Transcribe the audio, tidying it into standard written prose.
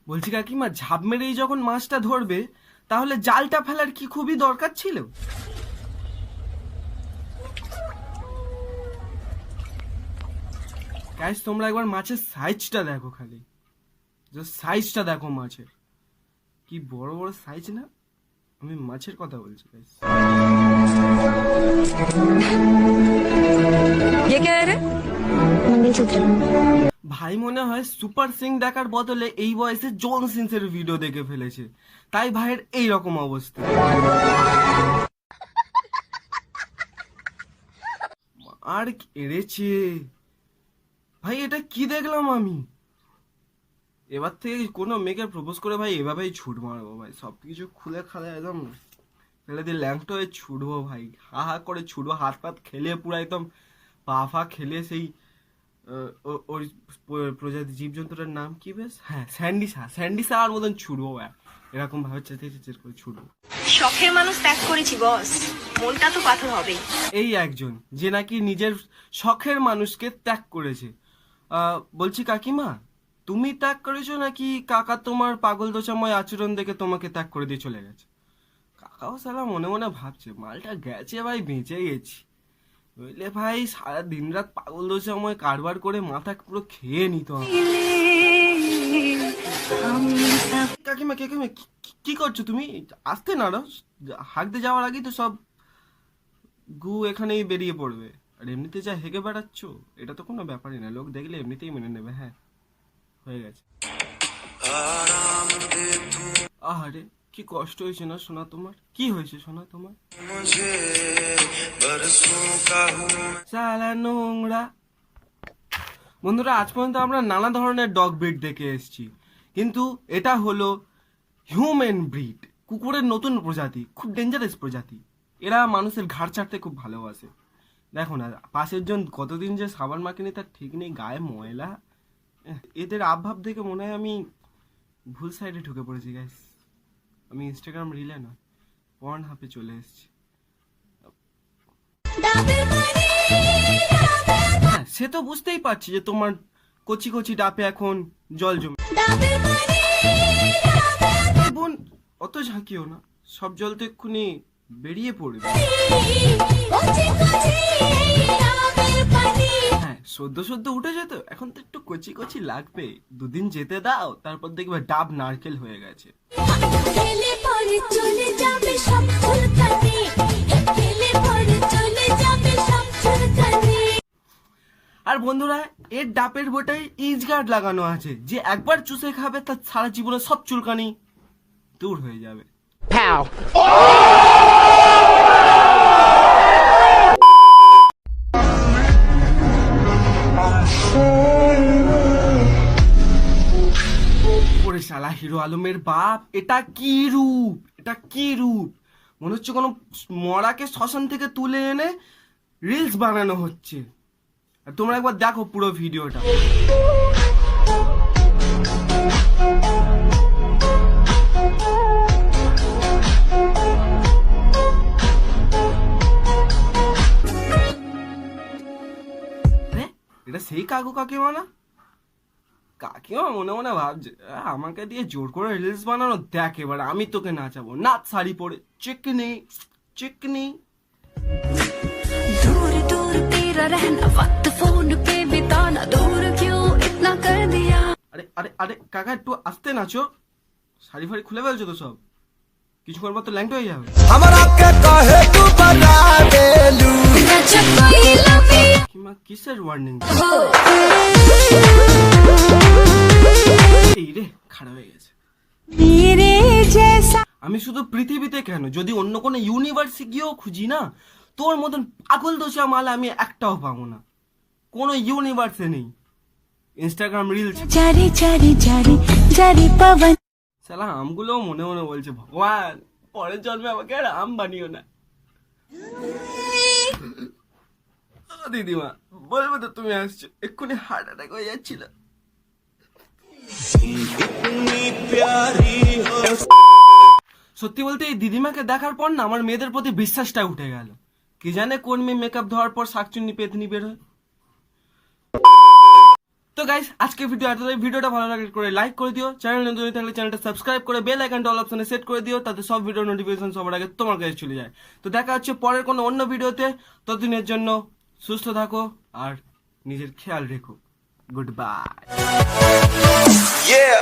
বলছি কাকিমা, ঝাঁপ মেরেই যখন মাছটা ধরবে তাহলে জালটা ফেলার কি খুবই দরকার ছিল? গাইস তোমরা একবার মাছের সাইজটা দেখো, খালি সাইজটা দেখো মাছের, কি বড় বড় সাইজ না? আমি মাছের কথা বলছি গাইস। ভাই মনে হয় সুপার সিং দেখার বদলে এই বয়সে জন সিনসের ভিডিও দেখে ফেলেছে, তাই ভাইয়ের এই রকম অবস্থা। আর এড়েছে ভাই, এটা কি দেখলাম আমি? এবার থেকে কোনো মেয়েকে প্রপোজ করে ভাই এভাবেই ছুট মারবো ভাই, সবকিছু খুলে খালে একদম ফেলে দিয়ে ল্যাংটো হয়ে ছুটবো ভাই, হা হা করে ছুটবো, হাত পাত খেলে পুরো একদম পা ফা খেলে সেই ওই প্রজাতি জীবজন্তুটার নাম কি বেশ, হ্যাঁ স্যান্ডিসা আর মতন ছুটবো ভাই, এরকম ভাবে চেঁচে চেঁচে করে ছুটবো। শখের মানুষ ত্যাগ করেছি বস, মনটা তো পাথর হবেই। এই একজন যে নাকি নিজের শখের মানুষকে ত্যাগ করেছে। বলছি কাকিমা, তুমি ত্যাগ করেছো নাকি কাকা তোমার পাগল দোষাময় আচরণ দেখে তোমাকে ত্যাগ করে দিয়ে চলে গেছে? কাকাও সালা মনে মনে ভাবছে মালটা গেছে ভাই, বেঁচে গেছি, বুঝলে ভাই সারা দিন রাত পাগল দোষাময় কারবার করে মাথা পুরো খেয়ে নিত। কাকিমা কাকিমা কি করছো তুমি? আসতে না হাঁকতে যাওয়ার আগেই তো সব গু এখানেই বেরিয়ে পড়বে, আর এমনিতে যা হেগে বেড়াচ্ছ এটা তো কোনো ব্যাপারই না, লোক দেখলে এমনিতেই মেনে নেবে। হ্যাঁ হয়ে গেছে। আহারে কি কষ্ট হয়েছে না সোনা তোমার? কি হয়েছে সোনা তোমার? সালা নোংরা। বন্ধুরা, আজ পর্যন্ত আমরা নানা ধরনের ডগ ব্রিড দেখে এসেছি, কিন্তু এটা হলো হিউম্যান ব্রিড, কুকুরের নতুন প্রজাতি, খুব ডেঞ্জারাস প্রজাতি। এরা মানুষের ঘাড় চাটতে খুব ভালোবাসে। দেখো না, পাশের জন কতদিন যে সাবান মাখিনি তার ঠিক নেই, গায়ে ময়লা। এদের আবভাব দেখে মনে হয় আমি ভুল সাইডে ঢুকে পড়েছি গাইস। আমি ইনস্টাগ্রাম রিলে না, পর্ন হাবে চলে এসেছি। হ্যাঁ, সে তো বুঝতেই পারছি যে তোমার কচি কচি ডাপে এখন জল জমে। বোন অত ঝাঁকিও না, সব জল তো এক্ষুনি বেরিয়ে পড়বে। হ্যাঁ, সদ্য উঠে যেত, এখন তো একটু কচি কচি লাগবে, দুদিন যেতে দাও, তারপর দেখবে ডাব নারকেল হয়ে গেছে। আর বন্ধুরা, এর ডাবের বোটায় ইজ গার্ড লাগানো আছে, যে একবার চুষে খাবে তার সারা জীবনে সব চুলকানি দূর হয়ে যাবে। ওরে শালা হিরো আলমের বাপ, এটা কি রূপ, এটা কি রূপ! মনে হচ্ছে কোনো মরাকে শ্মশান থেকে তুলে এনে রিলস বানানো হচ্ছে। আর তোমরা একবার দেখো পুরো ভিডিওটা। এটা সেই কাকু কাকিমা না? কাকিমা মনে মনে ভাবছে আমাকে দিয়ে জোর করে রিলস বানানো, দেখ এবার আমি তোকে নাচাবো, নাচ শাড়ি পরে, চিকনি চিকনি। আরে আরে আরে কাকা, একটু আস্তে নাচো, শাড়ি ফাড়ি খুলে ফেলছো তো সব, কিছুক্ষণ পর তো ল্যাংটো হয়ে যাবে। কাকিমা কিসের ওয়ার্নিং? এই রে খারাপ হয়ে গেছে। আমি শুধু পৃথিবীতে কেন, যদি অন্য কোনো ইউনিভার্সে গিয়েও খুঁজি না, তোর মতন পাগল দোষা মাল আমি একটাও পাবো না, কোনো ইউনিভার্সে নেই। ইনস্টাগ্রাম রিলস শালা আমগুলো মনে মনে বলছে ভগবান পরের জন্মে আমাকে আর আম বানিও না। দিদিমা বলবো তো তুমি আসছো, এক্ষুনি হার্ট অ্যাটাক হয়ে যাচ্ছিল। সত্যি বলতে এই দিদিমাকে দেখার পর না আমার মেয়েদের প্রতি বিশ্বাসটা উঠে গেল। কি জানে কোন মেয়ে মেকআপ ধোয়ার পর শাকচুন্নি পেতনি বের হয়। তো গাইস আজকে ভিডিওটা ভালো লাগলে করে লাইক করে দিও, চ্যানেল নতুন হয়ে থাকলে চ্যানেলটা সাবস্ক্রাইব করে বেল আইকনটা অল অপশনে সেট করে দিও, তাতে সব ভিডিও নোটিফিকেশন সবার আগে তোমার কাছে চলে যায়। তো দেখা হচ্ছে পরের কোনো অন্য ভিডিওতে। ততদিনের জন্য সুস্থ থাকো আর নিজের খেয়াল রেখো। Good bye. Yeah.